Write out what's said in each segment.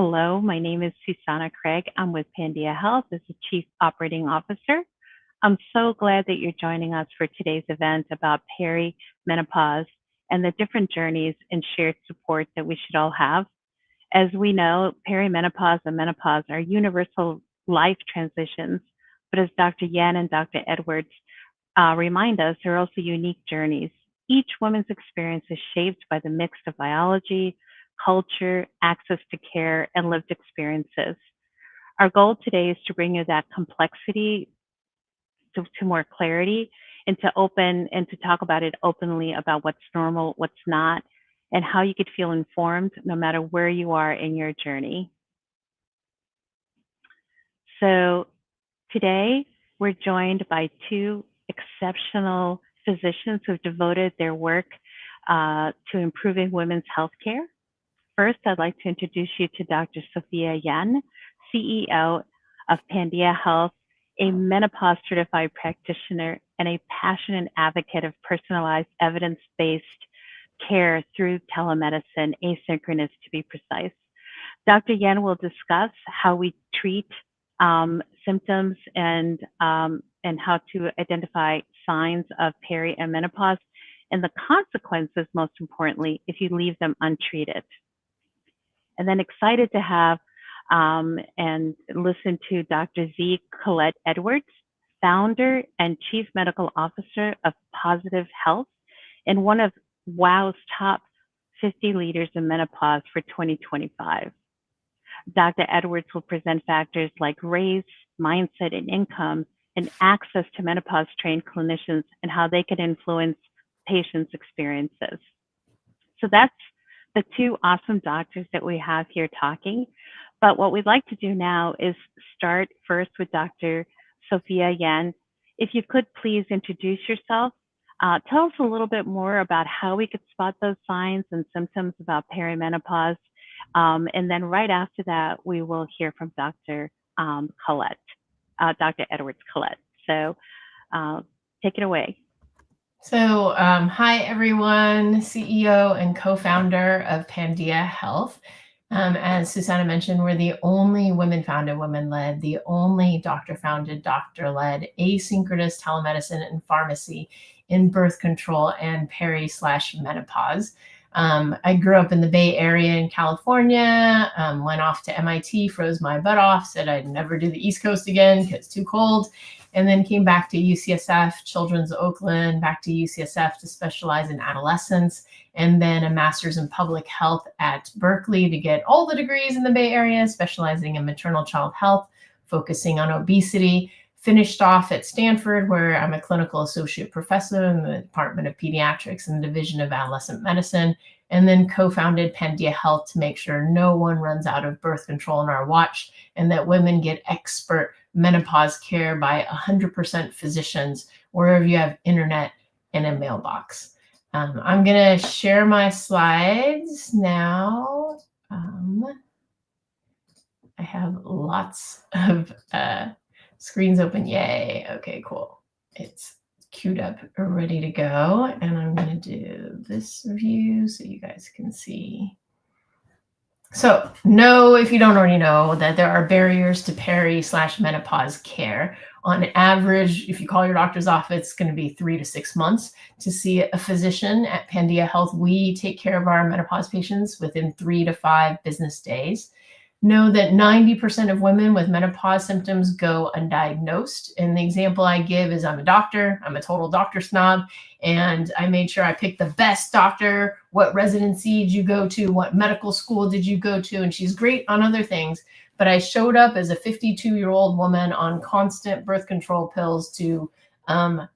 Hello, my name is Susanna Craig. I'm with Pandia Health as the Chief Operating Officer. I'm so glad that you're joining us for today's event about perimenopause and the different journeys and shared support that we should all have. As we know, perimenopause and menopause are universal life transitions, but as Dr. Yan and Dr. Edwards remind us, they're also unique journeys. Each woman's experience is shaped by the mix of biology, culture, access to care, and lived experiences. Our goal today is to bring you that complexity to more clarity and to talk about it openly about what's normal, what's not, and how you could feel informed no matter where you are in your journey. So today we're joined by two exceptional physicians who've devoted their work to improving women's healthcare. First, I'd like to introduce you to Dr. Sophia Yan, CEO of Pandia Health, a menopause certified practitioner and a passionate advocate of personalized evidence-based care through telemedicine, asynchronous to be precise. Dr. Yan will discuss how we treat symptoms and how to identify signs of peri and menopause and the consequences, most importantly, if you leave them untreated. And then excited to have and listen to Dr. Colette Edwards, founder and chief medical officer of Pausitive Health and one of WOW's top 50 leaders in menopause for 2025. Dr. Edwards will present factors like race, mindset, and income, and access to menopause-trained clinicians and how they can influence patients' experiences. So that's the two awesome doctors that we have here talking. But what we'd like to do now is start first with Dr. Sophia Yan. If you could please introduce yourself, tell us a little bit more about how we could spot those signs and symptoms about perimenopause. And then right after that, we will hear from Dr. Colette, Dr. Edwards Colette. So take it away. So hi, everyone, CEO and co-founder of Pandia Health. As Susanna mentioned, we're the only women-founded, women-led, the only doctor-founded, doctor-led, asynchronous telemedicine and pharmacy in birth control and peri/menopause. I grew up in the Bay Area in California, went off to MIT, froze my butt off, said I'd never do the East Coast again because it's too cold, and then came back to UCSF, Children's Oakland, back to UCSF to specialize in adolescence, and then a master's in public health at Berkeley to get all the degrees in the Bay Area, specializing in maternal child health, focusing on obesity. Finished off at Stanford, where I'm a clinical associate professor in the Department of Pediatrics and the Division of Adolescent Medicine, and then co-founded Pandia Health to make sure no one runs out of birth control on our watch and that women get expert menopause care by 100% physicians wherever you have internet and a mailbox. I'm going to share my slides now. I have lots of screens open. Yay. Okay, cool. It's queued up, ready to go. And I'm going to do this view so you guys can see. So know, if you don't already know, that there are barriers to peri/menopause care. On average, if you call your doctor's office, it's going to be 3 to 6 months to see a physician. At Pandia Health, we take care of our menopause patients within 3 to 5 business days. Know that 90% of women with menopause symptoms go undiagnosed. And the example I give is I'm a doctor, I'm a total doctor snob, and I made sure I picked the best doctor. What residency did you go to? What medical school did you go to? And she's great on other things. But I showed up as a 52-year-old woman on constant birth control pills to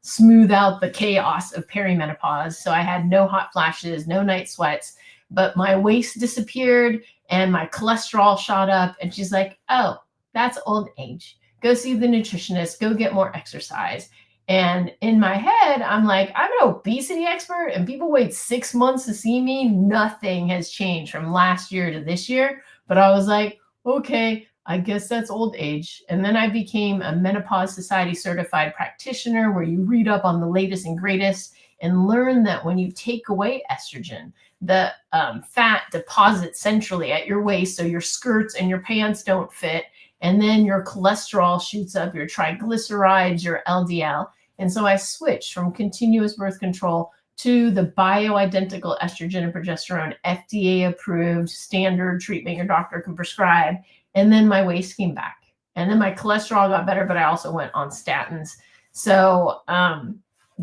smooth out the chaos of perimenopause. So I had no hot flashes, no night sweats, but my waist disappeared and my cholesterol shot up. And she's like, oh, that's old age. Go see the nutritionist, go get more exercise. And in my head, I'm like, I'm an obesity expert and people wait 6 months to see me. Nothing has changed from last year to this year. But I was like, okay, I guess that's old age. And then I became a Menopause Society certified practitioner where you read up on the latest and greatest and learn that when you take away estrogen, the fat deposits centrally at your waist, so your skirts and your pants don't fit, and then your cholesterol shoots up, your triglycerides, your LDL. And so I switched from continuous birth control to the bioidentical estrogen and progesterone, FDA approved standard treatment your doctor can prescribe. And then my waist came back. And then my cholesterol got better, but I also went on statins. So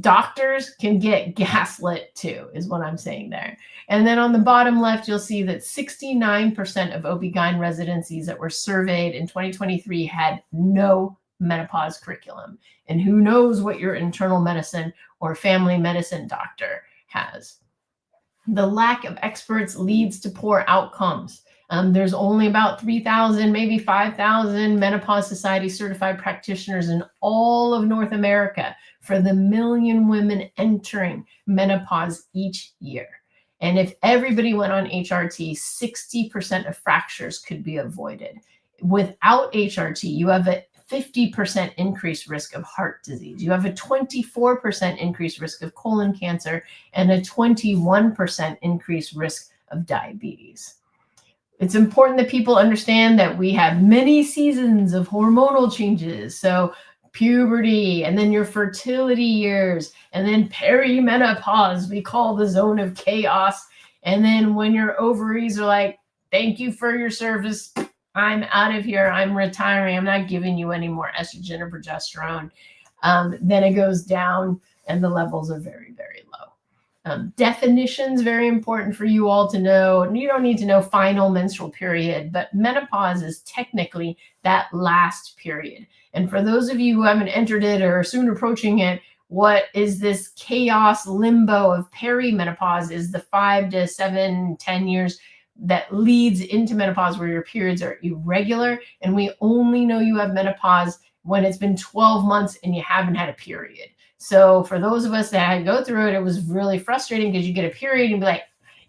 doctors can get gaslit too, is what I'm saying there. And then on the bottom left, you'll see that 69% of OB-GYN residencies that were surveyed in 2023 had no menopause curriculum. And who knows what your internal medicine or family medicine doctor has. The lack of experts leads to poor outcomes. There's only about 3,000, maybe 5,000 Menopause Society certified practitioners in all of North America for the 1 million women entering menopause each year. And if everybody went on HRT, 60% of fractures could be avoided. Without HRT, you have a 50% increased risk of heart disease. You have a 24% increased risk of colon cancer and a 21% increased risk of diabetes. It's important that people understand that we have many seasons of hormonal changes. So puberty, and then your fertility years, and then perimenopause, we call the zone of chaos. And then when your ovaries are like, thank you for your service, I'm out of here, I'm retiring, I'm not giving you any more estrogen or progesterone, then it goes down and the levels are very, very low. Definitions, very important for you all to know. You don't need to know final menstrual period, but menopause is technically that last period. And for those of you who haven't entered it or are soon approaching it, what is this chaos limbo of perimenopause is the 5 to 7, 10 years that leads into menopause where your periods are irregular. And we only know you have menopause when it's been 12 months and you haven't had a period. So for those of us that had to go through it, it was really frustrating because you get a period and be like,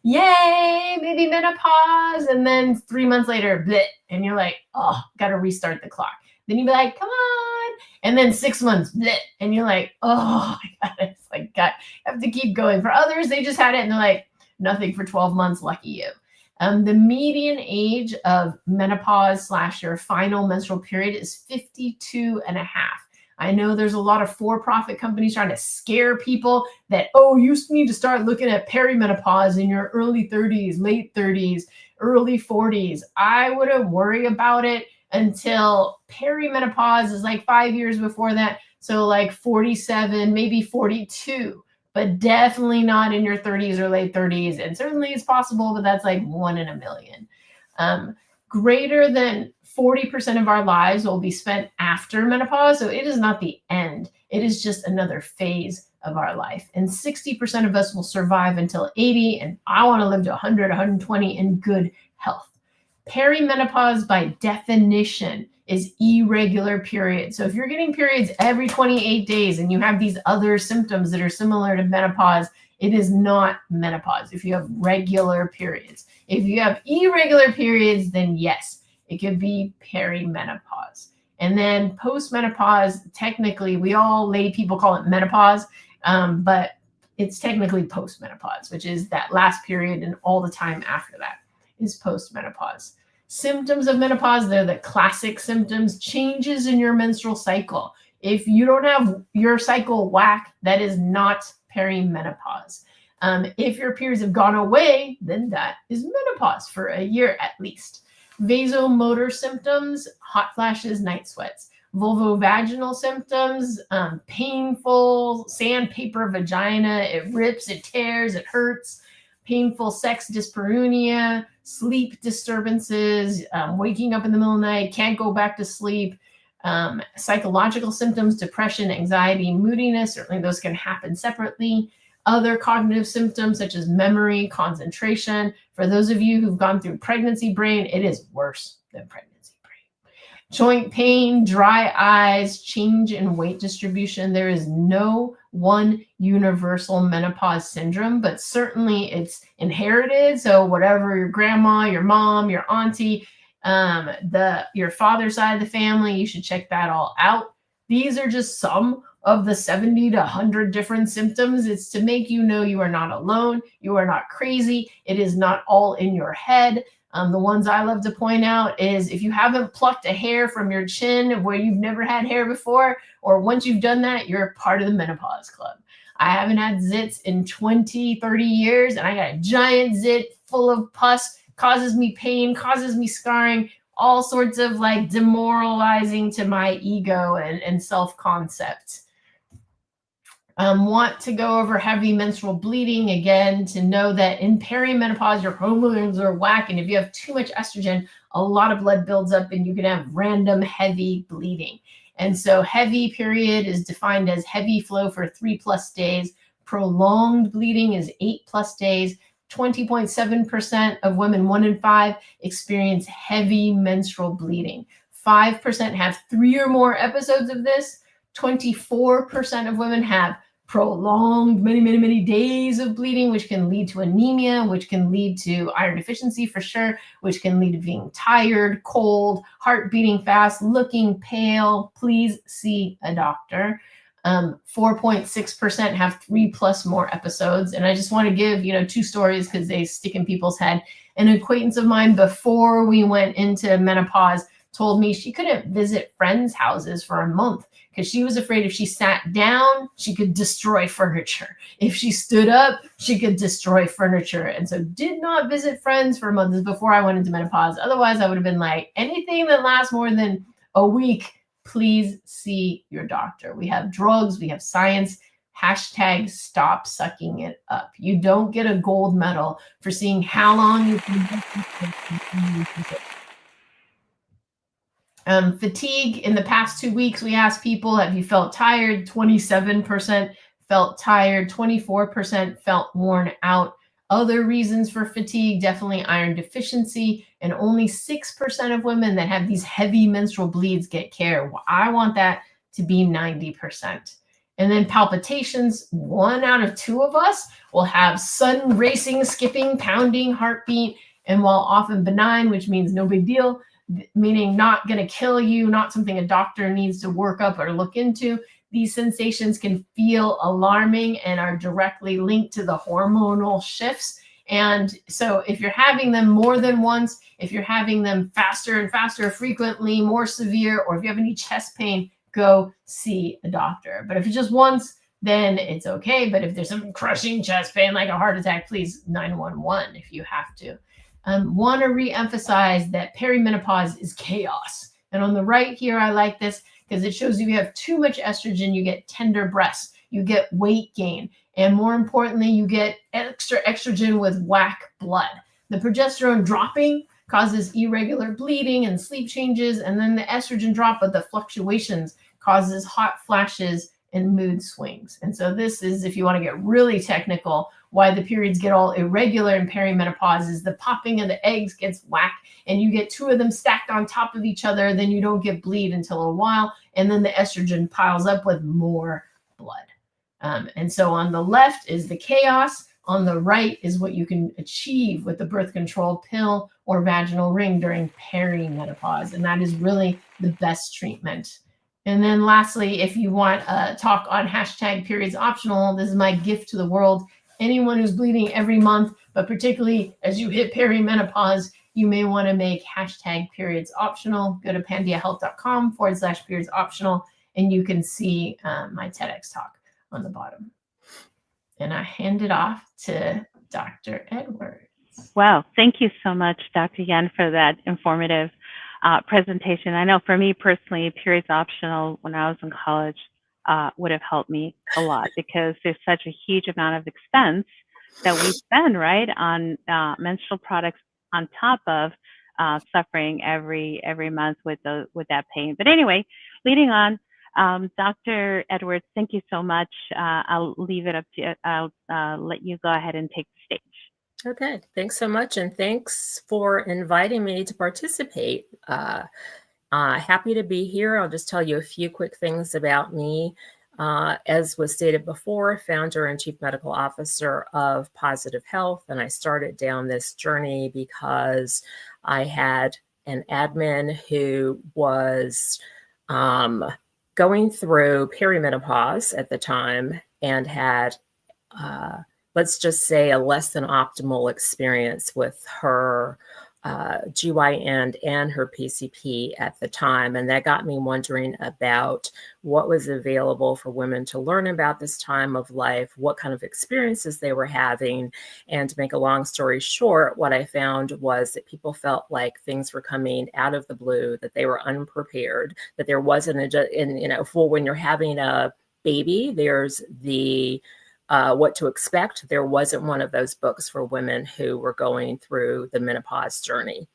yay, maybe menopause. And then 3 months later, bleh, and you're like, oh, got to restart the clock. Then you'd be like, come on. And then 6 months, bleh, and you're like, oh my God, it's like, God, I have to keep going. For others, they just had it and they're like, nothing for 12 months, lucky you. The median age of menopause / your final menstrual period is 52 and a half. I know there's a lot of for-profit companies trying to scare people that, oh, you need to start looking at perimenopause in your early 30s, late 30s, early 40s. I wouldn't worry about it until perimenopause is like 5 years before that. So like 47, maybe 42, but definitely not in your 30s or late 30s. And certainly it's possible, but that's like 1 in a million. Greater than 40% of our lives will be spent after menopause. So it is not the end. It is just another phase of our life. And 60% of us will survive until 80. And I want to live to 100, 120 in good health. Perimenopause by definition is irregular periods. So if you're getting periods every 28 days and you have these other symptoms that are similar to menopause, it is not menopause if you have regular periods. If you have irregular periods, then yes, it could be perimenopause. And then postmenopause, technically, we all lay people call it menopause, but it's technically postmenopause, which is that last period and all the time after that is postmenopause. Symptoms of menopause, they're the classic symptoms, changes in your menstrual cycle. If you don't have your cycle whack, that is not perimenopause. If your periods have gone away, then that is menopause for a year at least. Vasomotor symptoms, hot flashes, night sweats. Vulvovaginal symptoms, painful sandpaper vagina, it rips, it tears, it hurts. Painful sex dyspareunia, sleep disturbances, waking up in the middle of the night, can't go back to sleep. Psychological symptoms, depression, anxiety, moodiness, certainly those can happen separately. Other cognitive symptoms such as memory, concentration. For those of you who've gone through pregnancy brain, it is worse than pregnancy brain. Joint pain, dry eyes, change in weight distribution. There is no one universal menopause syndrome, but certainly it's inherited. So whatever your grandma, your mom, your auntie, your father's side of the family, you should check that all out. These are just some of the 70 to 100 different symptoms. It's to make you know you are not alone. You are not crazy. It is not all in your head. The ones I love to point out is if you haven't plucked a hair from your chin where you've never had hair before, or once you've done that, you're part of the menopause club. I haven't had zits in 20, 30 years, and I got a giant zit full of pus, causes me pain, causes me scarring, all sorts of like demoralizing to my ego and self-concept. Want to go over heavy menstrual bleeding again, to know that in perimenopause, your hormones are whack. And if you have too much estrogen, a lot of blood builds up and you can have random heavy bleeding. And so heavy period is defined as heavy flow for 3+ days. Prolonged bleeding is 8+ days. 20.7% of women, 1 in 5, experience heavy menstrual bleeding. 5% have 3 or more episodes of this. 24% of women have prolonged many days of bleeding, which can lead to anemia, which can lead to iron deficiency for sure, which can lead to being tired, cold, heart beating fast, looking pale. Please see a doctor. 4.6% have 3+ more episodes. And I just want to give, 2 stories because they stick in people's head. An acquaintance of mine before we went into menopause told me she couldn't visit friends' houses for a month because she was afraid if she sat down, she could destroy furniture. If she stood up, she could destroy furniture. And so did not visit friends for months before I went into menopause. Otherwise, I would have been like, anything that lasts more than a week, please see your doctor. We have drugs, we have science. Hashtag stop sucking it up. You don't get a gold medal for seeing how long you can. Fatigue. In the past 2 weeks, we asked people, have you felt tired? 27% felt tired. 24% felt worn out. Other reasons for fatigue, definitely iron deficiency. And only 6% of women that have these heavy menstrual bleeds get care. Well, I want that to be 90%. And then palpitations, 1 out of 2 of us will have sudden racing, skipping, pounding, heartbeat. And while often benign, which means no big deal, meaning not going to kill you, not something a doctor needs to work up or look into, these sensations can feel alarming and are directly linked to the hormonal shifts. And so if you're having them more than once, if you're having them faster and faster, frequently, more severe, or if you have any chest pain, go see a doctor. But if it's just once, then it's okay. But if there's some crushing chest pain, like a heart attack, please 911 if you have to. Want to reemphasize that perimenopause is chaos. And on the right here, I like this because it shows you have too much estrogen, you get tender breasts, you get weight gain, and more importantly, you get extra estrogen with whack blood. The progesterone dropping causes irregular bleeding and sleep changes, and then the estrogen drop of the fluctuations causes hot flashes and mood swings. And so this is, if you want to get really technical, why the periods get all irregular in perimenopause is the popping of the eggs gets whack and you get 2 of them stacked on top of each other. Then you don't get bleed until a while. And then the estrogen piles up with more blood. And so on the left is the chaos. On the right is what you can achieve with the birth control pill or vaginal ring during perimenopause. And that is really the best treatment. And then lastly, if you want a talk on hashtag periods optional, this is my gift to the world. Anyone who's bleeding every month, but particularly as you hit perimenopause, you may want to make hashtag periods optional. Go to pandiahealth.com/periods optional, and you can see my TEDx talk on the bottom. And I hand it off to Dr. Edwards. Wow. Thank you so much, Dr. Yen, for that informative presentation. I know for me personally, periods optional when I was in college would have helped me a lot because there's such a huge amount of expense that we spend, right, on menstrual products on top of suffering every month with that pain. But anyway, leading on, Dr. Edwards, thank you so much. I'll leave it up to you. I'll let you go ahead and take the stage. Okay, thanks so much. And thanks for inviting me to participate. Happy to be here. I'll just tell you a few quick things about me. As was stated before, founder and chief medical officer of Pausitive Health. And I started down this journey because I had an admin who was going through perimenopause at the time and had, let's just say, a less than optimal experience with her GYN and her PCP at the time. And that got me wondering about what was available for women to learn about this time of life, what kind of experiences they were having. And to make a long story short, what I found was that people felt like things were coming out of the blue, that they were unprepared, that there wasn't for when you're having a baby, there's the what to expect. There wasn't one of those books for women who were going through the menopause journey.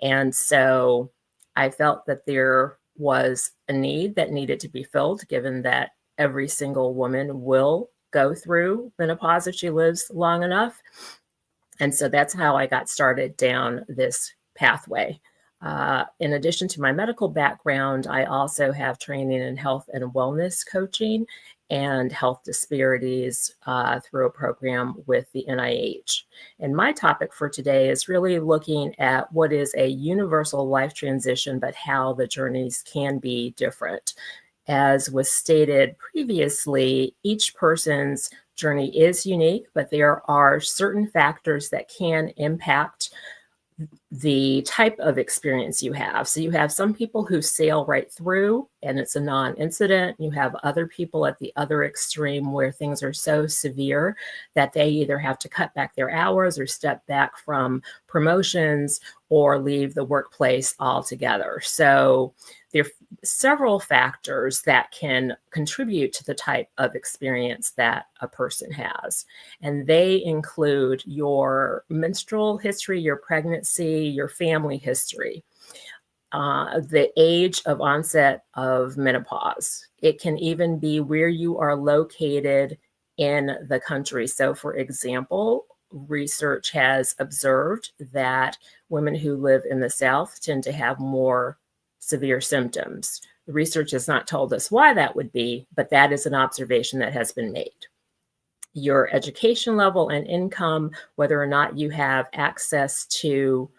And so I felt that there was a need that needed to be filled, given that every single woman will go through menopause if she lives long enough. And so that's how I got started down this pathway. In addition to my medical background, I also have training in health and wellness coaching and health disparities through a program with the NIH. And my topic for today is really looking at what is a universal life transition, but how the journeys can be different. As was stated previously, each person's journey is unique, but there are certain factors that can impact the type of experience you have. So you have some people who sail right through and it's a non-incident. You have other people at the other extreme where things are so severe that they either have to cut back their hours or step back from promotions or leave the workplace altogether. So there are several factors that can contribute to the type of experience that a person has. And they include your menstrual history, your pregnancy, your family history, the age of onset of menopause. It can even be where you are located in the country. So for example, research has observed that women who live in the South tend to have more severe symptoms. The research has not told us why that would be, but that is an observation that has been made. Your education level and income, whether or not you have access to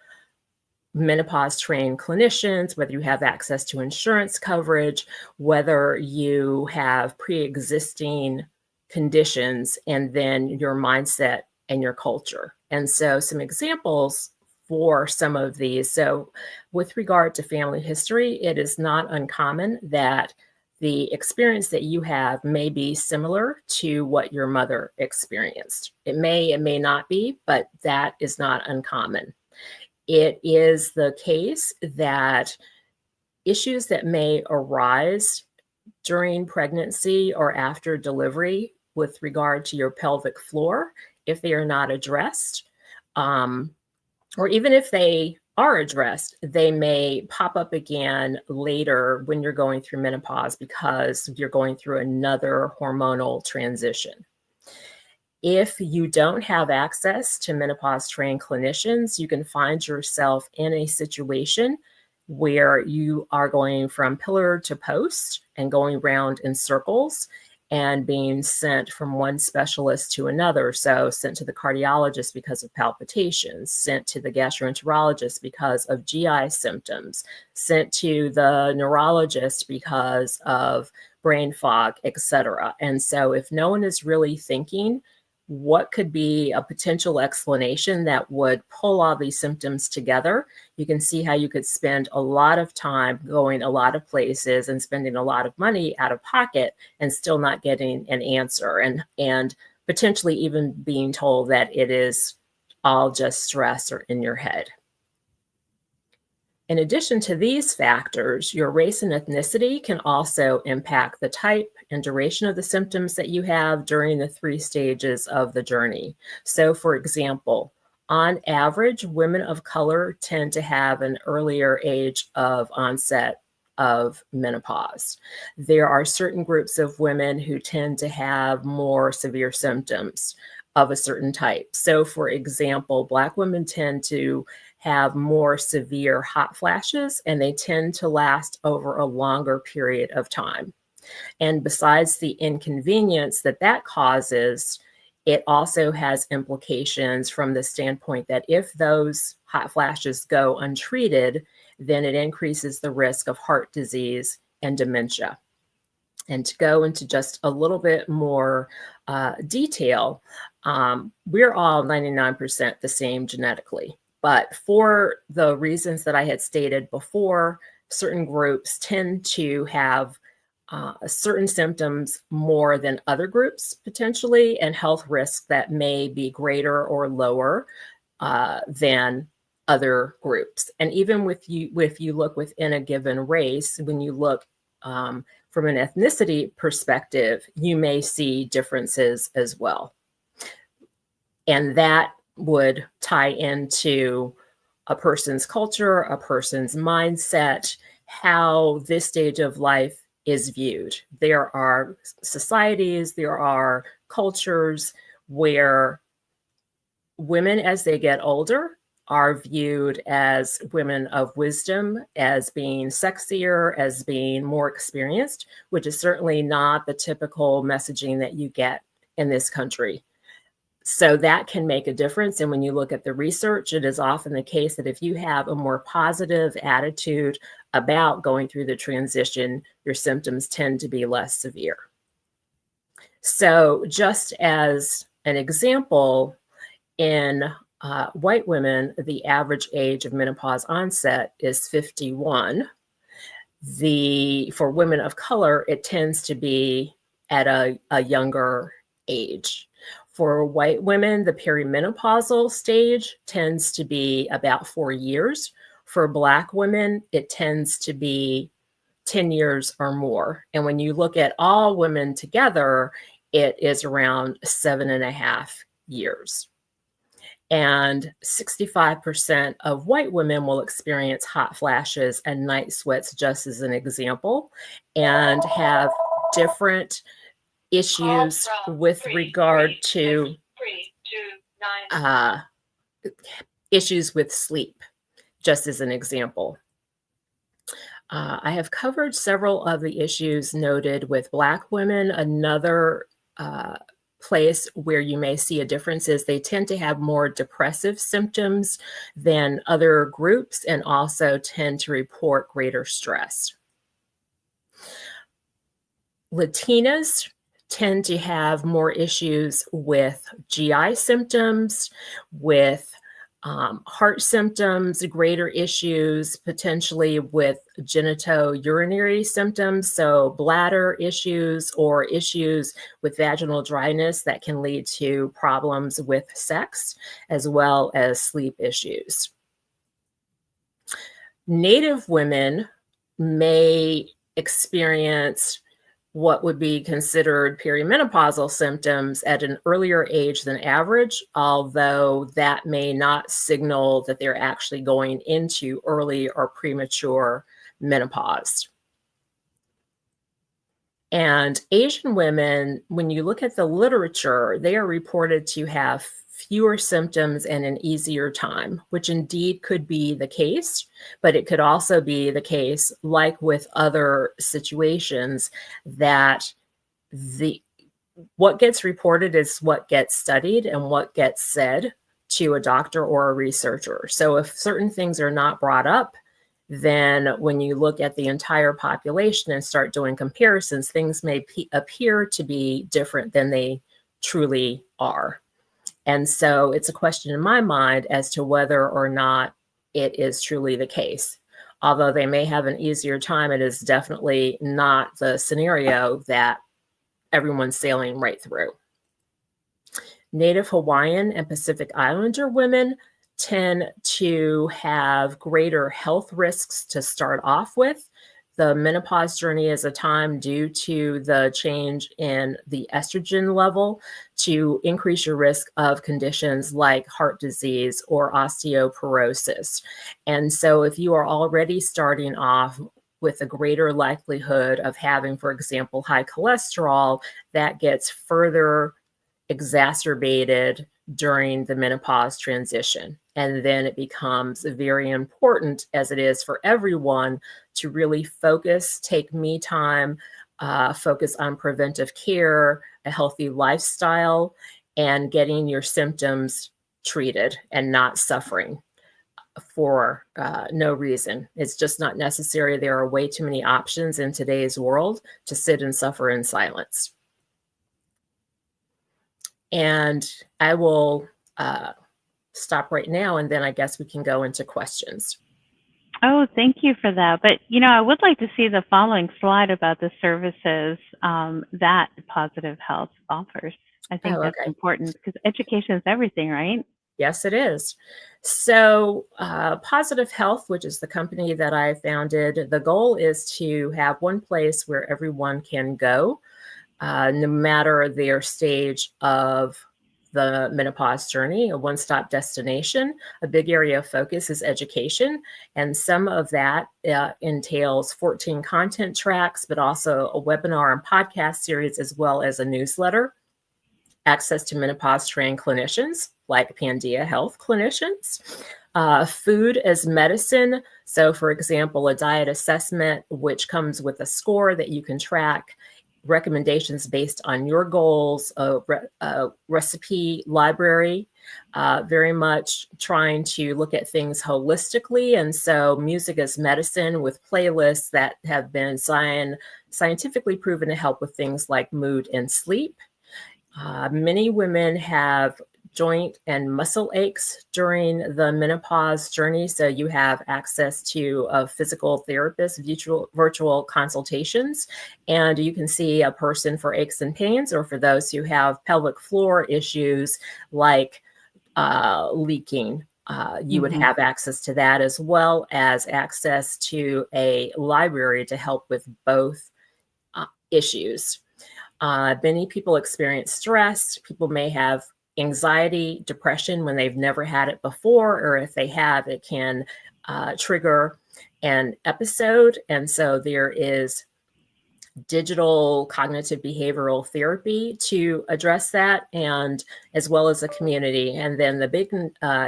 menopause trained clinicians, whether you have access to insurance coverage, whether you have pre-existing conditions, and then your mindset and your culture. And so some examples for some of these. So with regard to family history, it is not uncommon that the experience that you have may be similar to what your mother experienced. It may not be, but that is not uncommon. It is the case that issues that may arise during pregnancy or after delivery with regard to your pelvic floor, if they are not addressed, or even if they are addressed, they may pop up again later when you're going through menopause because you're going through another hormonal transition. If you don't have access to menopause trained clinicians, you can find yourself in a situation where you are going from pillar to post and going around in circles and being sent from one specialist to another. So sent to the cardiologist because of palpitations, sent to the gastroenterologist because of GI symptoms, sent to the neurologist because of brain fog, etc. And so if no one is really thinking what could be a potential explanation that would pull all these symptoms together, you can see how you could spend a lot of time going a lot of places and spending a lot of money out of pocket and still not getting an answer, and potentially even being told that it is all just stress or in your head. In addition to these factors, your race and ethnicity can also impact the type and duration of the symptoms that you have during the 3 stages of the journey. So for example, on average, women of color tend to have an earlier age of onset of menopause. There are certain groups of women who tend to have more severe symptoms of a certain type. So for example, Black women tend to have more severe hot flashes, and they tend to last over a longer period of time. And besides the inconvenience that that causes, it also has implications from the standpoint that if those hot flashes go untreated, then it increases the risk of heart disease and dementia. And to go into just a little bit more detail, we're all 99% the same genetically. But for the reasons that I had stated before, certain groups tend to have certain symptoms more than other groups potentially, and health risks that may be greater or lower than other groups. And even if you look within a given race, when you look from an ethnicity perspective, you may see differences as well. And that would tie into a person's culture, a person's mindset, how this stage of life is viewed. There are societies, there are cultures where women, as they get older, are viewed as women of wisdom, as being sexier, as being more experienced, which is certainly not the typical messaging that you get in this country. So that can make a difference. And when you look at the research, it is often the case that if you have a more positive attitude about going through the transition, your symptoms tend to be less severe. So just as an example, in white women, the average age of menopause onset is 51. For women of color, it tends to be at a younger age. For white women, the perimenopausal stage tends to be about 4 years. For Black women, it tends to be 10 years or more. And when you look at all women together, it is around 7.5 years. And 65% of white women will experience hot flashes and night sweats, just as an example, and have different issues with regard to issues with sleep, just as an example. I have covered several of the issues noted with Black women. Another place where you may see a difference is they tend to have more depressive symptoms than other groups, and also tend to report greater stress. Latinas tend to have more issues with GI symptoms, with heart symptoms, greater issues potentially with genitourinary symptoms, so bladder issues or issues with vaginal dryness that can lead to problems with sex, as well as sleep issues. Native women may experience what would be considered perimenopausal symptoms at an earlier age than average, although that may not signal that they're actually going into early or premature menopause. And Asian women, when you look at the literature, they are reported to have fewer symptoms and an easier time, which indeed could be the case, but it could also be the case, like with other situations, that what gets reported is what gets studied and what gets said to a doctor or a researcher. So if certain things are not brought up, then when you look at the entire population and start doing comparisons, things may appear to be different than they truly are. And so it's a question in my mind as to whether or not it is truly the case. Although they may have an easier time, it is definitely not the scenario that everyone's sailing right through. Native Hawaiian and Pacific Islander women tend to have greater health risks to start off with. The menopause journey is a time due to the change in the estrogen level to increase your risk of conditions like heart disease or osteoporosis. And so if you are already starting off with a greater likelihood of having, for example, high cholesterol, that gets further exacerbated during the menopause transition. And then it becomes very important, as it is for everyone, to really focus, take me time, focus on preventive care, a healthy lifestyle, and getting your symptoms treated and not suffering. for no reason. It's just not necessary. There are way too many options in today's world to sit and suffer in silence. And I will stop right now, and then I guess we can go into questions. Oh, thank you for that. But, I would like to see the following slide about the services that Positive Health offers. I think that's important because education is everything, right? Yes, it is. So Positive Health, which is the company that I founded, the goal is to have one place where everyone can go, no matter their stage of the menopause journey, a one-stop destination. A big area of focus is education, and some of that entails 14 content tracks, but also a webinar and podcast series, as well as a newsletter, access to menopause-trained clinicians like Pandia Health clinicians, food as medicine. So, for example, a diet assessment, which comes with a score that you can track, recommendations based on your goals, a recipe library, very much trying to look at things holistically. And so music as medicine with playlists that have been scientifically proven to help with things like mood and sleep. Many women have joint and muscle aches during the menopause journey. So you have access to a physical therapist, virtual consultations, and you can see a person for aches and pains, or for those who have pelvic floor issues like leaking. You would have access to that, as well as access to a library to help with both issues. Many people experience stress. People may have anxiety, depression when they've never had it before, or if they have, it can trigger an episode. And so there is digital cognitive behavioral therapy to address that, and as well as a community. And then the big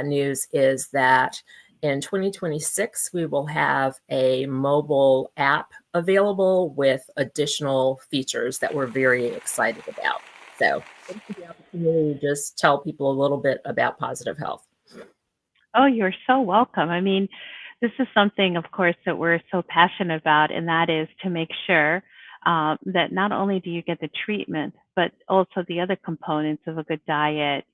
news is that in 2026, we will have a mobile app available with additional features that we're very excited about. So thanks for the opportunity to just tell people a little bit about Positive Health. Oh, you're so welcome. I mean, this is something, of course, that we're so passionate about, and that is to make sure that not only do you get the treatment, but also the other components of a good diet,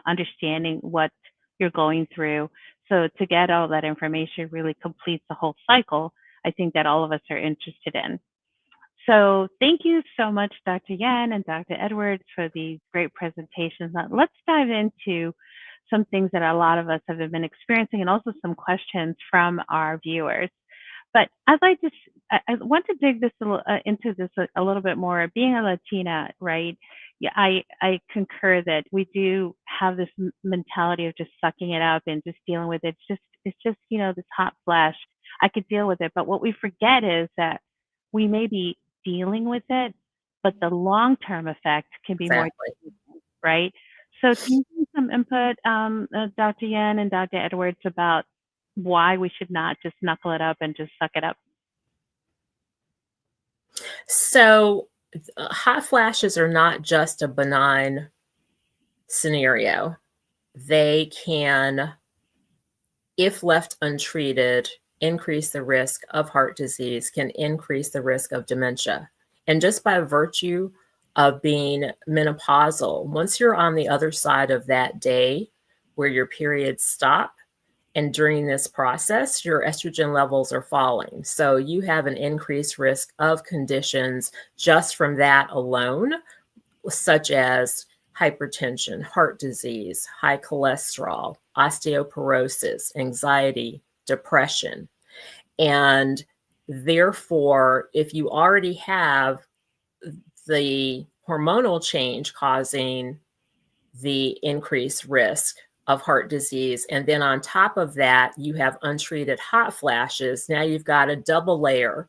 understanding what you're going through. So to get all that information really completes the whole cycle, I think that all of us are interested in. So thank you so much, Dr. Yan and Dr. Edwards, for these great presentations. Now, let's dive into some things that a lot of us have been experiencing, and also some questions from our viewers. But I want to dig into this a little bit more. Being a Latina, right? Yeah, I concur that we do have this mentality of just sucking it up and just dealing with it. It's just this hot flash. I could deal with it, but what we forget is that we may be dealing with it, but the long-term effect can be more, right? So can you give some input, Dr. Yan and Dr. Edwards, about why we should not just knuckle it up and just suck it up? So hot flashes are not just a benign scenario. They can, if left untreated, increase the risk of heart disease, can increase the risk of dementia. And just by virtue of being menopausal, once you're on the other side of that day where your periods stop, and during this process, your estrogen levels are falling. So you have an increased risk of conditions just from that alone, such as hypertension, heart disease, high cholesterol, osteoporosis, anxiety, depression. And therefore, if you already have the hormonal change causing the increased risk of heart disease, and then on top of that, you have untreated hot flashes, now you've got a double layer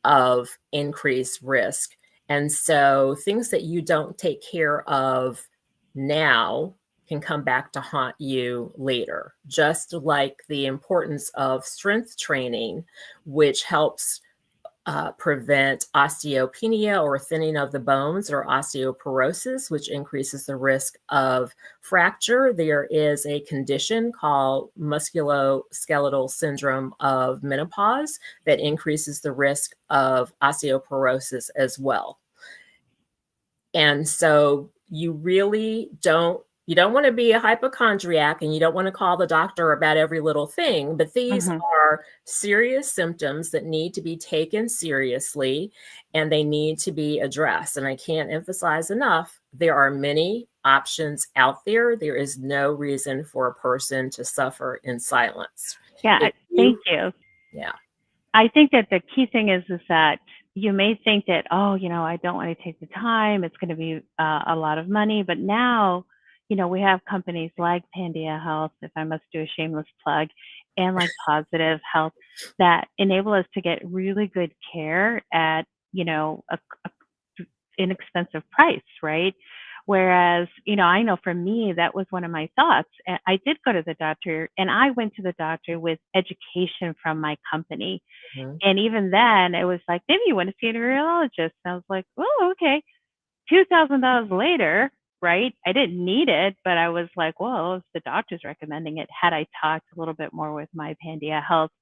of increased risk. And so things that you don't take care of now can come back to haunt you later, just like the importance of strength training, which helps prevent osteopenia or thinning of the bones, or osteoporosis, which increases the risk of fracture. There is a condition called musculoskeletal syndrome of menopause that increases the risk of osteoporosis as well. And so you really don't want to be a hypochondriac, and you don't want to call the doctor about every little thing, but these are serious symptoms that need to be taken seriously, and they need to be addressed. And I can't emphasize enough, there are many options out there. There is no reason for a person to suffer in silence. Yeah, thank you. Yeah. I think that the key thing is that you may think that, oh, I don't want to take the time. It's going to be a lot of money. But now, we have companies like Pandia Health, if I must do a shameless plug, and like Pausitive Health that enable us to get really good care at, a inexpensive price, right? Whereas, I know for me, that was one of my thoughts. And I did go to the doctor, and I went to the doctor with education from my company. And even then, it was like, maybe you want to see a urologist. And I was like, oh, okay. $2,000 later, right? I didn't need it, but I was like, well, if the doctor's recommending it, had I talked a little bit more with my Pandia Health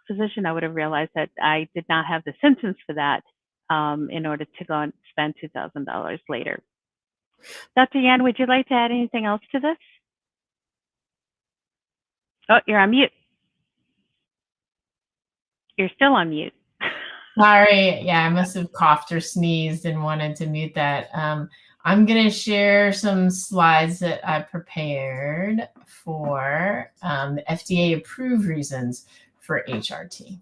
physician, I would have realized that I did not have the symptoms for that in order to go and spend $2,000 later. Dr. Yan, would you like to add anything else to this? Oh, you're on mute. You're still on mute. Sorry. Yeah, I must have coughed or sneezed and wanted to mute that. I'm going to share some slides that I prepared for the FDA approved reasons for HRT.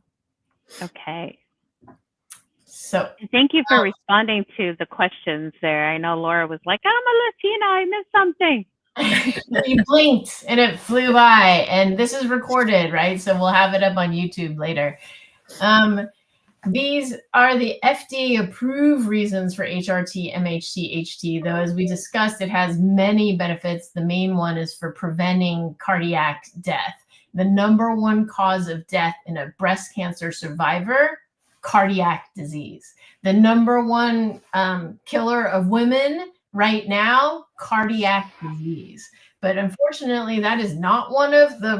Okay. So thank you for responding to the questions there. I know Laura was like, I'm a Latina, I missed something. You blinked and it flew by, and this is recorded, right? So we'll have it up on YouTube later. These are the FDA approved reasons for HRT, MHT, HT, though as we discussed, it has many benefits. The main one is for preventing cardiac death. The number one cause of death in a breast cancer survivor, cardiac disease. The number one killer of women right now, cardiac disease. But unfortunately, that is not one of the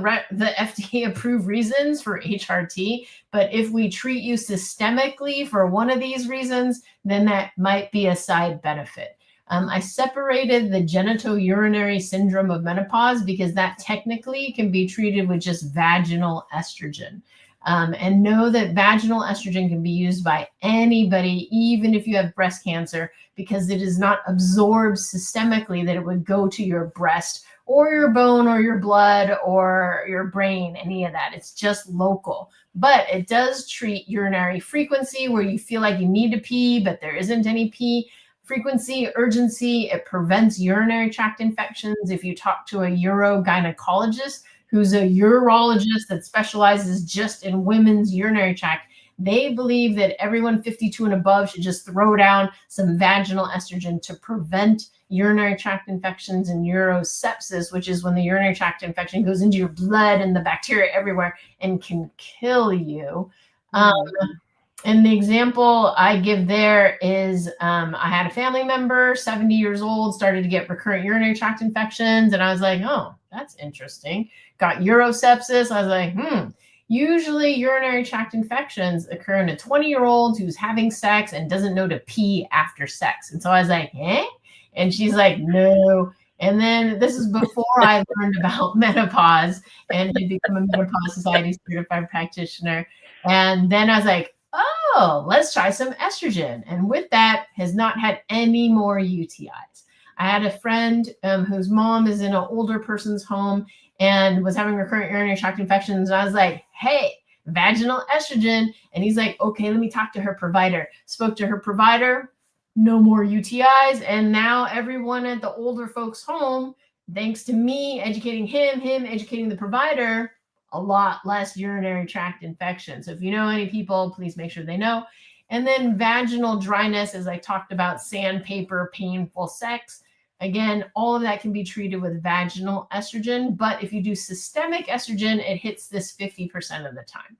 FDA-approved reasons for HRT. But if we treat you systemically for one of these reasons, then that might be a side benefit. I separated the genitourinary syndrome of menopause because that technically can be treated with just vaginal estrogen. And know that vaginal estrogen can be used by anybody, even if you have breast cancer, because it is not absorbed systemically, that it would go to your breast or your bone or your blood or your brain, any of that. It's just local. But it does treat urinary frequency, where you feel like you need to pee, but there isn't any pee. Frequency, urgency, it prevents urinary tract infections. If you talk to a urogynecologist, who's a urologist that specializes just in women's urinary tract, they believe that everyone 52 and above should just throw down some vaginal estrogen to prevent urinary tract infections and urosepsis, which is when the urinary tract infection goes into your blood and the bacteria everywhere and can kill you. And the example I give there is I had a family member, 70 years old, started to get recurrent urinary tract infections. And I was like, oh, that's interesting. Got urosepsis. I was like, usually urinary tract infections occur in a 20-year-old who's having sex and doesn't know to pee after sex. And so I was like, eh? And she's like, no. And then this is before I learned about menopause and had become a Menopause Society certified practitioner. And then I was like, oh, let's try some estrogen. And with that, has not had any more UTIs. I had a friend whose mom is in an older person's home and was having recurrent urinary tract infections. And I was like, hey, vaginal estrogen. And he's like, okay, let me talk to her provider. Spoke to her provider, no more UTIs. And now everyone at the older folks' home, thanks to me educating him educating the provider, a lot less urinary tract infection. So if you know any people, please make sure they know. And then vaginal dryness, as I talked about, sandpaper, painful sex. Again, all of that can be treated with vaginal estrogen. But if you do systemic estrogen, it hits this 50% of the time.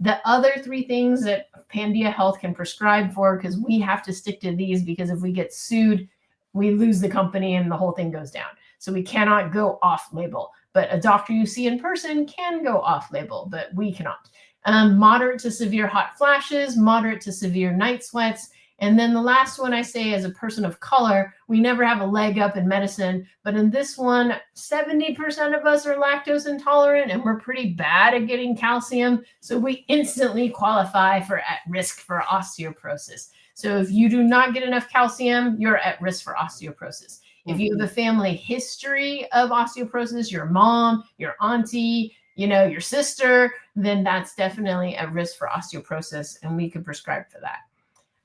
The other 3 things that Pandia Health can prescribe for, because we have to stick to these, because if we get sued, we lose the company and the whole thing goes down. So we cannot go off label, but a doctor you see in person can go off label, but we cannot. Moderate to severe hot flashes, moderate to severe night sweats. And then the last one I say, as a person of color, we never have a leg up in medicine, but in this one, 70% of us are lactose intolerant and we're pretty bad at getting calcium. So we instantly qualify for at risk for osteoporosis. So if you do not get enough calcium, you're at risk for osteoporosis. If you have a family history of osteoporosis, your mom, your auntie, your sister, then that's definitely a risk for osteoporosis, and we could prescribe for that.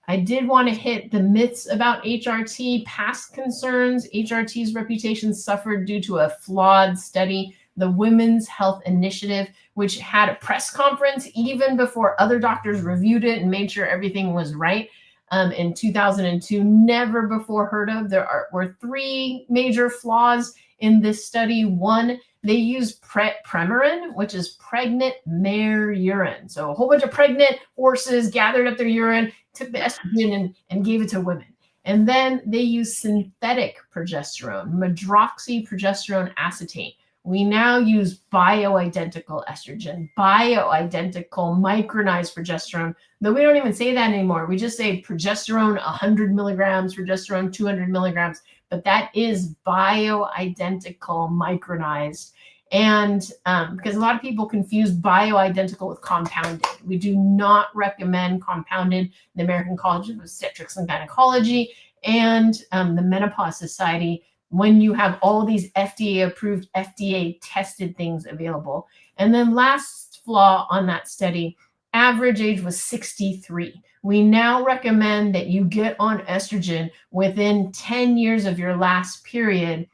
I did want to hit the myths about HRT, past concerns. HRT's reputation suffered due to a flawed study, the Women's Health Initiative, which had a press conference even before other doctors reviewed it and made sure everything was right. In 2002, never before heard of. There were 3 major flaws in this study. One, they used Premarin, which is pregnant mare urine. So a whole bunch of pregnant horses gathered up their urine, took the estrogen and gave it to women. And then they used synthetic progesterone, medroxyprogesterone acetate. We now use bioidentical estrogen, bioidentical micronized progesterone, though we don't even say that anymore. We just say progesterone 100 milligrams, progesterone 200 milligrams, but that is bioidentical micronized. And because a lot of people confuse bioidentical with compounded. We do not recommend compounded. The American College of Obstetrics and Gynecology and the Menopause Society, when you have all these FDA-approved, FDA-tested things available. And then last flaw on that study, average age was 63. We now recommend that you get on estrogen within 10 years of your last period,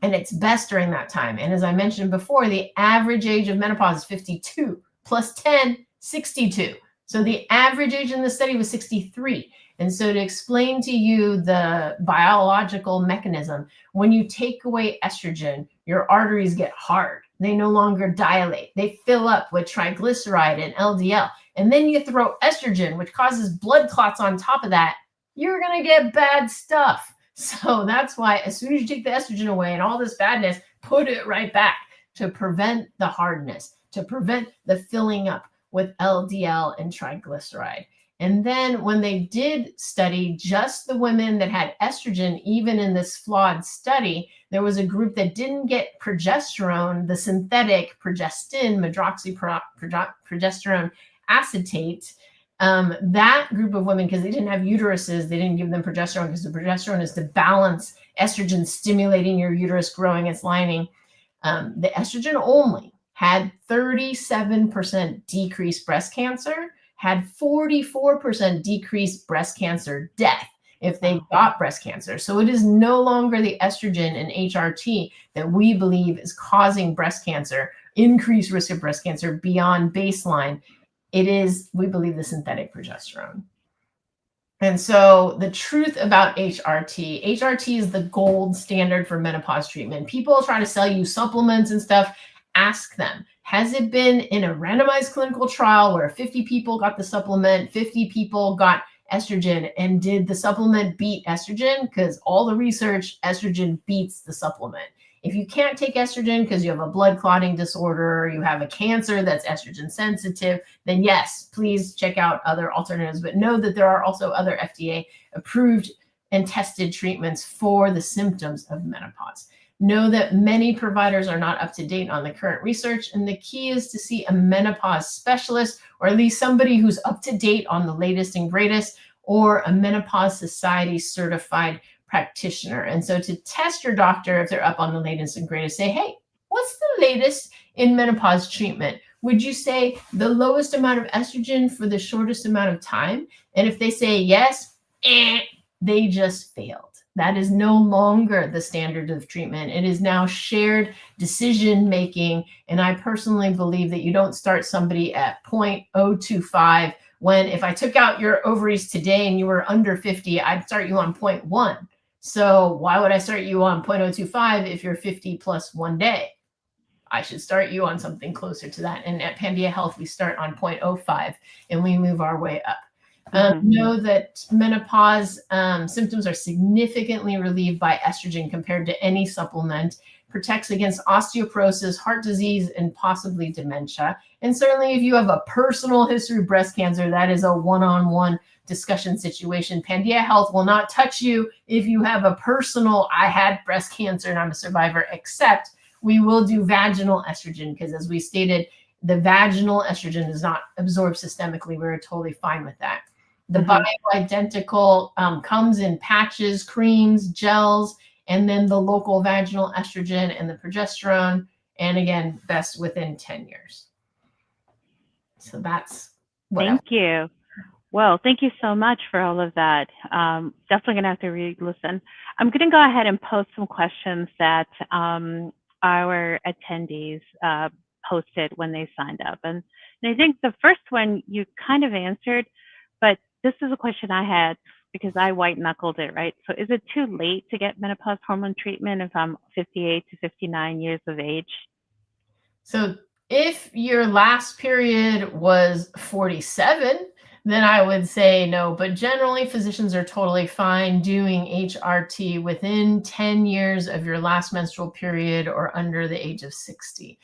and it's best during that time. And as I mentioned before, the average age of menopause is 52, plus 10, 62. So the average age in the study was 63. And so to explain to you the biological mechanism, when you take away estrogen, your arteries get hard. They no longer dilate. They fill up with triglyceride and LDL. And then you throw estrogen, which causes blood clots on top of that. You're going to get bad stuff. So that's why as soon as you take the estrogen away and all this badness, put it right back to prevent the hardness, to prevent the filling up with LDL and triglyceride. And then when they did study just the women that had estrogen, even in this flawed study, there was a group that didn't get progesterone, the synthetic progestin, medroxyprogesterone acetate. That group of women, because they didn't have uteruses, they didn't give them progesterone because the progesterone is to balance estrogen stimulating your uterus, growing its lining. The estrogen only had 37% decreased breast cancer, had 44% decreased breast cancer death if they got breast cancer. So it is no longer the estrogen and HRT that we believe is causing breast cancer, increased risk of breast cancer beyond baseline. It is, we believe, the synthetic progesterone. And so the truth about HRT is the gold standard for menopause treatment. People try to sell you supplements and stuff. Ask them, has it been in a randomized clinical trial where 50 people got the supplement, 50 people got estrogen, and did the supplement beat estrogen? Because all the research, estrogen beats the supplement. If you can't take estrogen because you have a blood clotting disorder, or you have a cancer that's estrogen sensitive, then yes, please check out other alternatives. But know that there are also other FDA approved and tested treatments for the symptoms of menopause. Know that many providers are not up to date on the current research, and the key is to see a menopause specialist, or at least somebody who's up to date on the latest and greatest, or a Menopause Society certified practitioner. And so to test your doctor, if they're up on the latest and greatest, say, hey, what's the latest in menopause treatment? Would you say the lowest amount of estrogen for the shortest amount of time? And if they say yes, they just failed. That is no longer the standard of treatment. It is now shared decision-making. And I personally believe that you don't start somebody at 0.025 when if I took out your ovaries today and you were under 50, I'd start you on 0.1. So why would I start you on 0.025 if you're 50 plus 1 day? I should start you on something closer to that. And at Pandia Health, we start on 0.05 and we move our way up. Know that menopause symptoms are significantly relieved by estrogen compared to any supplement, protects against osteoporosis, heart disease, and possibly dementia. And certainly if you have a personal history of breast cancer, that is a one-on-one discussion situation. Pandia Health will not touch you if you have a personal, I had breast cancer and I'm a survivor, except we will do vaginal estrogen, because as we stated, the vaginal estrogen does not absorb systemically. We're totally fine with that. The bioidentical comes in patches, creams, gels, and then the local vaginal estrogen and the progesterone. And again, best within 10 years. So that's what Thank you. Well, thank you so much for all of that. Definitely going to have to re-listen. I'm going to go ahead and post some questions that our attendees posted when they signed up. And I think the first one you kind of answered, but this is a question I had because I white knuckled it, right? So is it too late to get menopause hormone treatment if I'm 58 to 59 years of age? So if your last period was 47, then I would say no. But generally, physicians are totally fine doing HRT within 10 years of your last menstrual period or under the age of 60.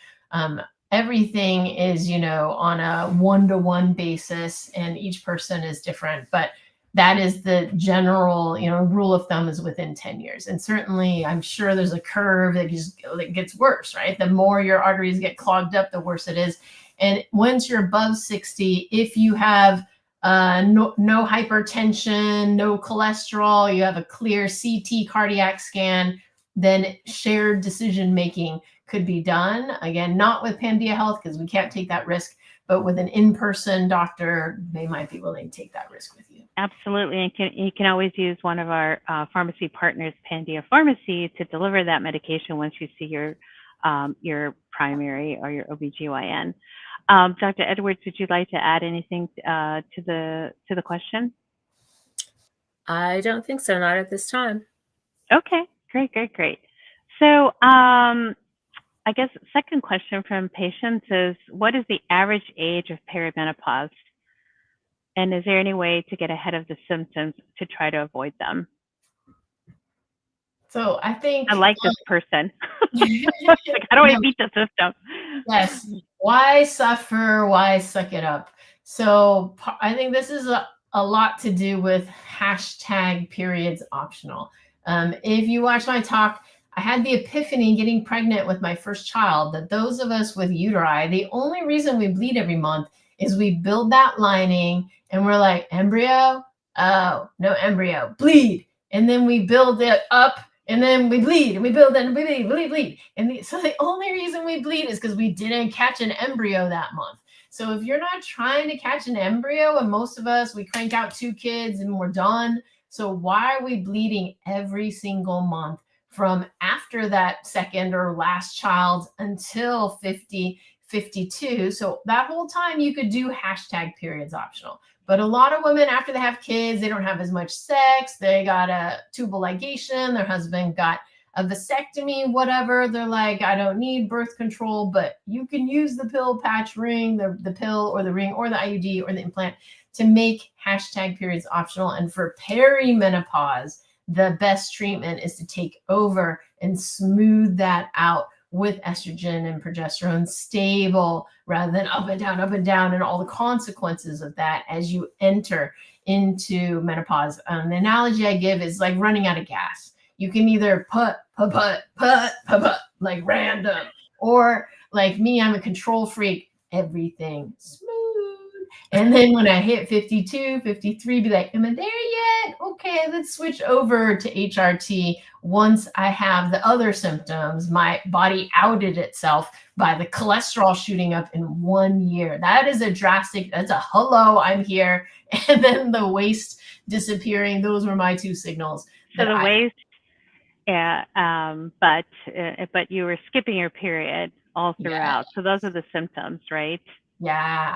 Everything is, on a one-to-one basis, and each person is different. But that is the general, rule of thumb is within 10 years. And certainly, I'm sure there's a curve that gets worse, right? The more your arteries get clogged up, the worse it is. And once you're above 60, if you have no hypertension, no cholesterol, you have a clear CT cardiac scan, then shared decision-making could be done. Again, not with Pandia Health because we can't take that risk, but with an in-person doctor, they might be willing to take that risk with you. Absolutely. And you can always use one of our pharmacy partners, Pandia Pharmacy, to deliver that medication once you see your primary or your OBGYN. Dr. Edwards, would you like to add anything to the question? I don't think so, not at this time. Okay, great. So I guess second question from patients is, what is the average age of perimenopause? And is there any way to get ahead of the symptoms to try to avoid them? So I think I like this person. Like, how do I beat the system? Yes. Why suffer? Why suck it up? So I think this is a lot to do with #periods optional. If you watch my talk, I had the epiphany getting pregnant with my first child that those of us with uteri, the only reason we bleed every month is we build that lining and we're like, embryo? Oh, no embryo. Bleed. And then we build it up and then we bleed and we build and we bleed. And so the only reason we bleed is because we didn't catch an embryo that month. So if you're not trying to catch an embryo, and most of us, we crank out 2 kids and we're done. So why are we bleeding every single month from after that second or last child until 50, 52? So that whole time you could do #periods optional. But a lot of women, after they have kids, they don't have as much sex. They got a tubal ligation. Their husband got a vasectomy, whatever. They're like, I don't need birth control, but you can use the pill, patch, ring, the pill or the ring or the IUD or the implant to make #periods optional. And for perimenopause, the best treatment is to take over and smooth that out with estrogen and progesterone stable rather than up and down and all the consequences of that as you enter into menopause. The analogy I give is like running out of gas. You can either put like random, or like me, I'm a control freak, everything smooth. And then when I hit 52, 53, be like, am I there yet? Okay, let's switch over to HRT. Once I have the other symptoms, my body outed itself by the cholesterol shooting up in 1 year. That is that's a hello, I'm here. And then the waist disappearing. Those were my 2 signals. So the waist, yeah, but you were skipping your period all throughout. Yeah. So those are the symptoms, right? Yeah,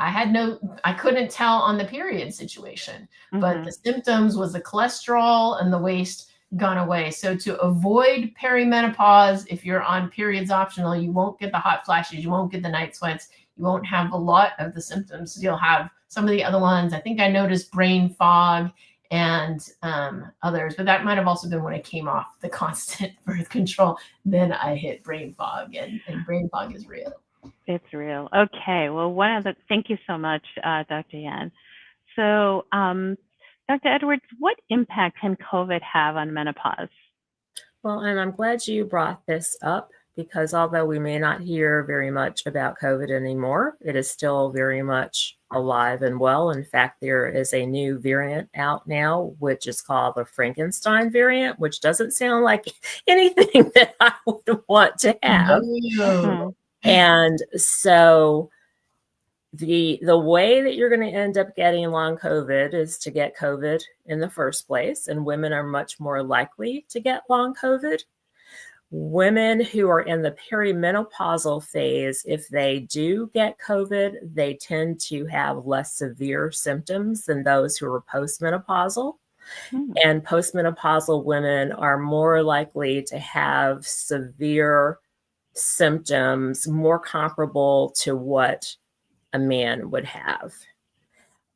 I couldn't tell on the period situation, but the symptoms was the cholesterol and the waist gone away. So to avoid perimenopause, if you're on periods optional, you won't get the hot flashes, you won't get the night sweats, you won't have a lot of the symptoms. You'll have some of the other ones. I think I noticed brain fog and others, but that might have also been when I came off the constant birth control. Then I hit brain fog, and brain fog is real. It's real. Okay. Well, thank you so much, Dr. Yan. So, Dr. Edwards, what impact can COVID have on menopause? Well, and I'm glad you brought this up, because although we may not hear very much about COVID anymore, it is still very much alive and well. In fact, there is a new variant out now, which is called the Frankenstein variant, which doesn't sound like anything that I would want to have. No. And so the way that you're going to end up getting long COVID is to get COVID in the first place, and women are much more likely to get long COVID. Women who are in the perimenopausal phase, if they do get COVID, they tend to have less severe symptoms than those who are postmenopausal. And postmenopausal women are more likely to have severe symptoms more comparable to what a man would have.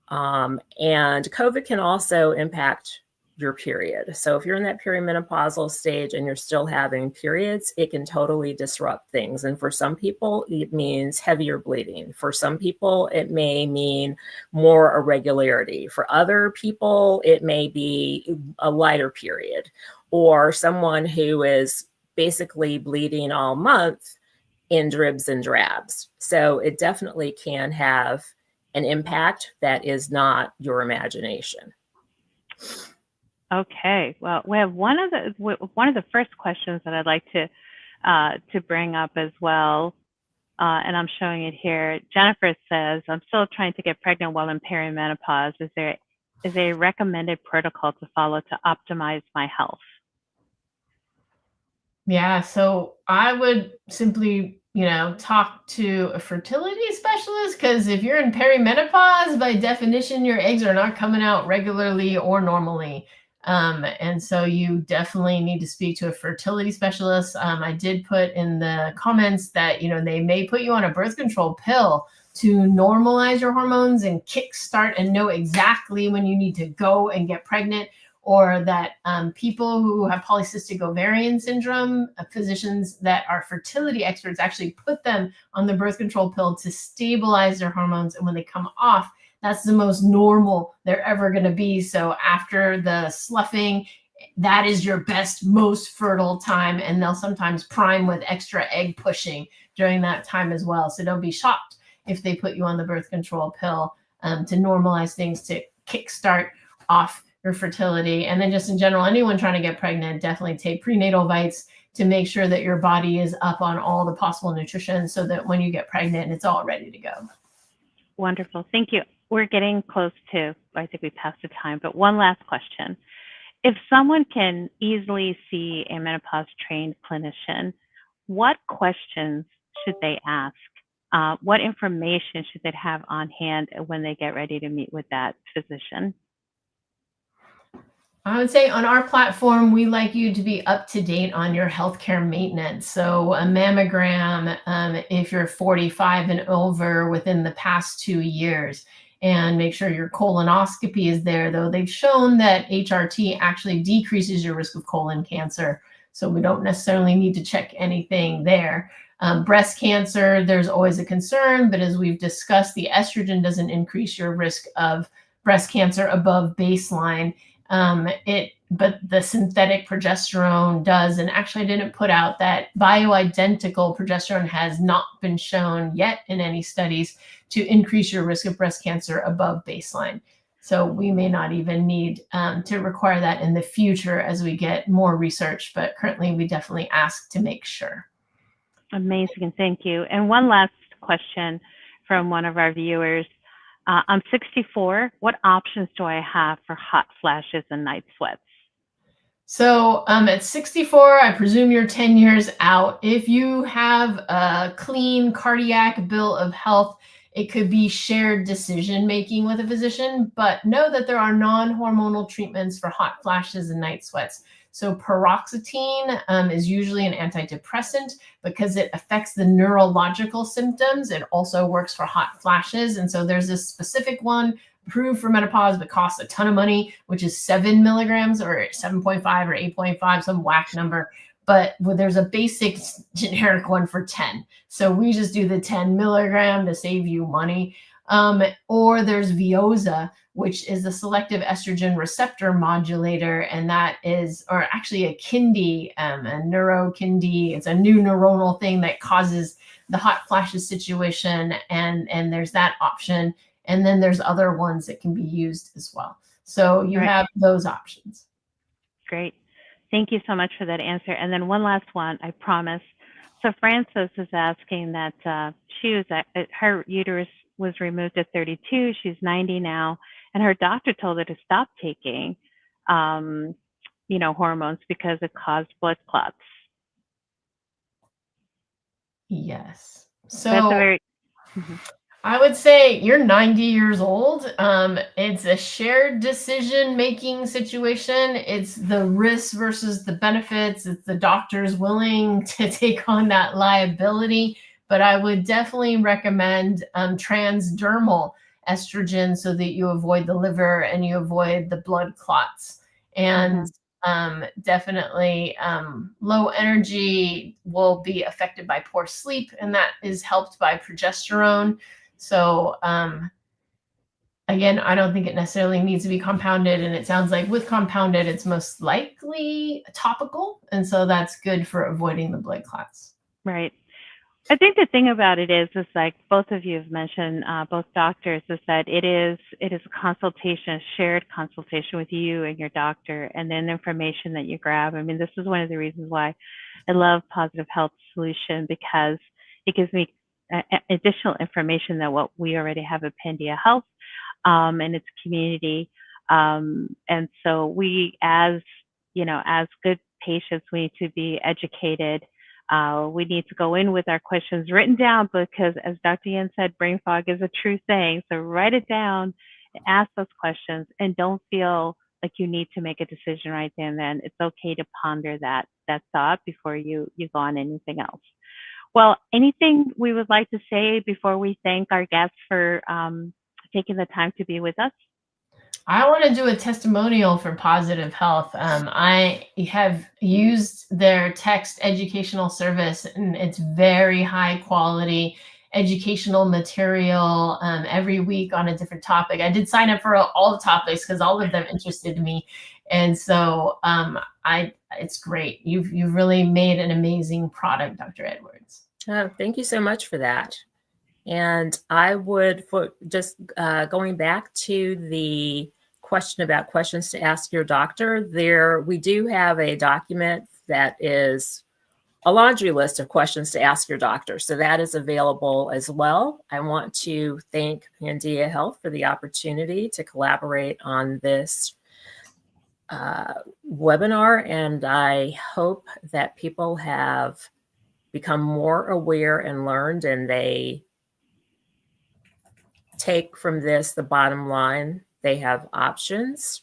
And COVID can also impact your period. So if you're in that perimenopausal stage and you're still having periods, it can totally disrupt things. And for some people, it means heavier bleeding. For some people, it may mean more irregularity. For other people, it may be a lighter period, or someone who is basically bleeding all month in dribs and drabs. So it definitely can have an impact that is not your imagination. Okay. Well, we have one of the first questions that I'd like to bring up as well, and I'm showing it here. Jennifer says, "I'm still trying to get pregnant while in perimenopause. Is there a recommended protocol to follow to optimize my health?" Yeah, so I would simply, talk to a fertility specialist, because if you're in perimenopause, by definition, your eggs are not coming out regularly or normally. And so you definitely need to speak to a fertility specialist. I did put in the comments that, they may put you on a birth control pill to normalize your hormones and kickstart and know exactly when you need to go and get pregnant, or that people who have polycystic ovarian syndrome, physicians that are fertility experts actually put them on the birth control pill to stabilize their hormones. And when they come off, that's the most normal they're ever going to be. So after the sloughing, that is your best, most fertile time. And they'll sometimes prime with extra egg pushing during that time as well. So don't be shocked if they put you on the birth control pill to normalize things, to kickstart off your fertility. And then just in general, anyone trying to get pregnant, definitely take prenatal vites to make sure that your body is up on all the possible nutrition, so that when you get pregnant, it's all ready to go. Wonderful. Thank you. We're getting close to, I think we passed the time, but one last question. If someone can easily see a menopause trained clinician, what questions should they ask? What information should they have on hand when they get ready to meet with that physician? I would say on our platform, we like you to be up to date on your healthcare maintenance. So a mammogram, if you're 45 and over within the past 2 years, and make sure your colonoscopy is there, though they've shown that HRT actually decreases your risk of colon cancer. So we don't necessarily need to check anything there. Breast cancer, there's always a concern, but as we've discussed, the estrogen doesn't increase your risk of breast cancer above baseline. But the synthetic progesterone does, and actually I didn't put out that bioidentical progesterone has not been shown yet in any studies to increase your risk of breast cancer above baseline. So we may not even need to require that in the future as we get more research, but currently we definitely ask to make sure. Amazing, thank you. And one last question from one of our viewers. I'm 64. What options do I have for hot flashes and night sweats? So at 64, I presume you're 10 years out. If you have a clean cardiac bill of health, it could be shared decision-making with a physician, but know that there are non-hormonal treatments for hot flashes and night sweats. So paroxetine is usually an antidepressant because it affects the neurological symptoms. It also works for hot flashes. And so there's this specific one approved for menopause, but costs a ton of money, which is 7 milligrams or 7.5 or 8.5, some whack number. But there's a basic generic one for 10. So we just do the 10 milligram to save you money. Or there's Veoza, which is a selective estrogen receptor modulator. And that is, or actually a Kindi, a neurokindi. It's a new neuronal thing that causes the hot flashes situation. And there's that option. And then there's other ones that can be used as well. So you have those options. Great. Thank you so much for that answer. And then one last one, I promise. So Frances is asking that her uterus was removed at 32. She's 90 now. And her doctor told her to stop taking, hormones because it caused blood clots. Yes. So that's a very... I would say you're 90 years old. It's a shared decision-making situation. It's the risks versus the benefits. It's the doctors willing to take on that liability. But I would definitely recommend transdermal estrogen so that you avoid the liver and you avoid the blood clots. And definitely low energy will be affected by poor sleep, and that is helped by progesterone. So again, I don't think it necessarily needs to be compounded, and it sounds like with compounded, it's most likely topical, and so that's good for avoiding the blood clots. Right. I think the thing about it is like both of you have mentioned, both doctors, is that it is a consultation, a shared consultation with you and your doctor, and then information that you grab. I mean, this is one of the reasons why I love Positive Health Solution, because it gives me additional information than what we already have at Pandia Health and its community. And so we, as good patients, we need to be educated. We need to go in with our questions written down, because as Dr. Yen said, brain fog is a true thing. So write it down, ask those questions, and don't feel like you need to make a decision right there and then. It's okay to ponder that thought before you go on anything else. Well, anything we would like to say before we thank our guests for taking the time to be with us? I want to do a testimonial for Positive Health. I have used their text educational service, and it's very high quality educational material every week on a different topic. I did sign up for all the topics because all of them interested me. And so it's great. You've really made an amazing product, Dr. Edwards. Oh, thank you so much for that. And I would, for just going back to the question about questions to ask your doctor, we do have a document that is a laundry list of questions to ask your doctor. So that is available as well. I want to thank Pandia Health for the opportunity to collaborate on this webinar. And I hope that people have become more aware and learned, and they take from this the bottom line. They have options,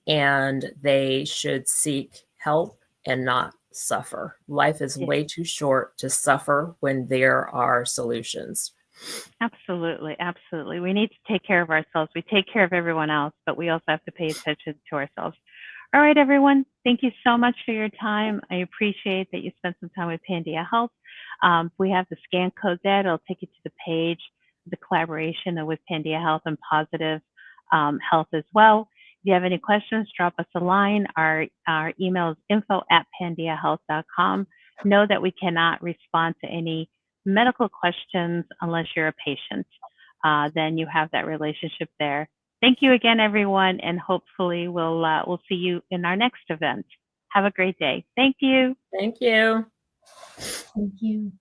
and they should seek help and not suffer. Life is way too short to suffer when there are solutions. Absolutely. Absolutely. We need to take care of ourselves. We take care of everyone else, but we also have to pay attention to ourselves. All right, everyone. Thank you so much for your time. I appreciate that you spent some time with Pandia Health. We have the scan code there. It'll take you to the page, the collaboration with Pandia Health and Positive Health as well. If you have any questions, drop us a line. Our email is info@pandiahealth.com. Know that we cannot respond to any medical questions unless you're a patient. Then you have that relationship there. Thank you again, everyone, and hopefully we'll see you in our next event. Have a great day. Thank you. Thank you. Thank you.